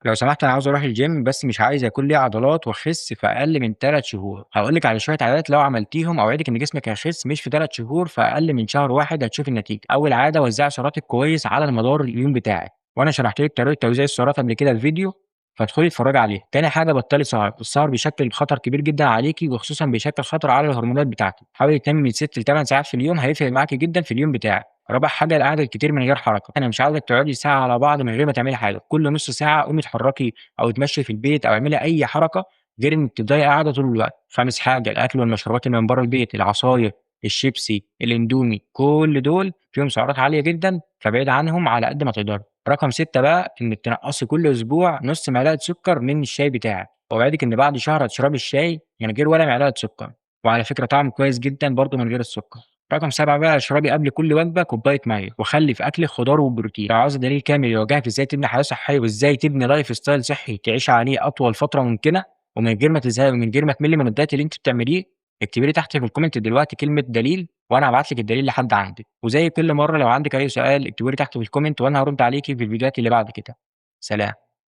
لو سمحت أنا عاوز أروح الgym بس مش عايز يكون ليّا عضلات وأخس في أقل من 3 شهور، هاقول لِك على شوية عادات لو عملتيهم أوعدِك إن جسمِك هيخس مش في 3 شهور، في أقل من شهر واحد هتشوفي النتيجة. أول عادة وزّعي سعراتِك كويس على مدار اليوم بتاعِك، وأنا شرحت لِك طريقة توزيع السعرات قبل كده في فيديو، فادخلي اتفرجي عليه. تاني حاجة بطّلي سهر، السهر بيشكل خطر كبير جدًا عليكِ وخصوصًا بيشكل خطر على الهرمونات بتاعتِك، حاولي تنامي من 6 ل8 ساعات في اليوم هيفرق معاكِ جدًا في اليوم بتاعِك. رابع حاجة القعدة الكتير من غير حركة، أنا مش عاوزِك تقعدي ساعة على بعض من غير ما تعملي حاجة، كل نُص ساعة قومي اتحركي أو اتمشي في البيت أو اعملي أي حركة غير إنِّك تفضلي قاعدة طول الوقت. خامس حاجة الأكل والمشروبات اللي من برّه البيت، العصاير، الشيبسي، الإندومي، كل دول فيهم سعرات عالية جدًا، فابعدي عنهم على قد ما تقدري. رقم 6 بقى إنِّك تنقّصي كل أسبوع نُص معلقة سكر من الشاي بتاعِك، وأوعدِك إن بعد شهر هتشربي الشاي من غير ولا معلقة سكر، وعلى فكرة طعمه كويس جدًا برضه من غير السكر. رقم 7 بقى اشربي قبل كل وجبة كوباية مَيّة، وخلّي في أكلِك خضار وبروتين. لو عاوزة دليل كامل يوجّهِك إزاي تبني حياة صحية وإزاي تبني lifestyle صحي تعيشي عليه أطول فترة ممكنة، ومن غير ما تزهقي ومن غير ما تملّي من الdiet اللي أنتِ بتعمليه، اكتبي لي تحت في الcomment دلوقتي كلمة دليل، وأنا هابعت لِك الدليل لحد عندِك. وزي كل مرّة لو عندِك أي سؤال اكتبيه لي تحت في الcomment وأنا هارُد عليكِ في الفيديوهات اللي بعد كده. سلام.